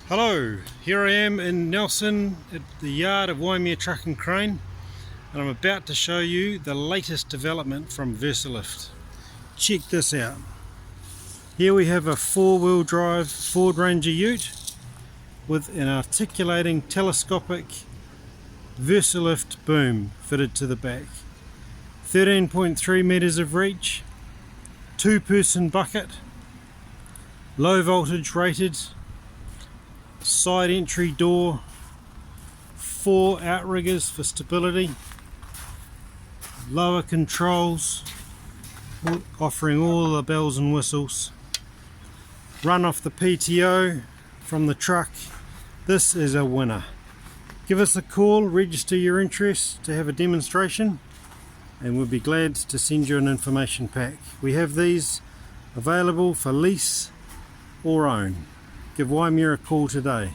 Hello, here I am in Nelson at the yard of Waimea Truck and Crane, and I'm about to show you the latest development from Versalift. Check this out. Here we have a four-wheel drive Ford Ranger ute with an articulating telescopic Versalift boom fitted to the back. 13.3 meters of reach, two-person bucket, low voltage rated, side entry door, 4 outriggers for stability, lower controls, offering all the bells and whistles, run off the PTO from the truck. This is a winner. Give us a call, register your interest to have a demonstration, and we'll be glad to send you an information pack. We have these available for lease or own. Give Waimea a call today.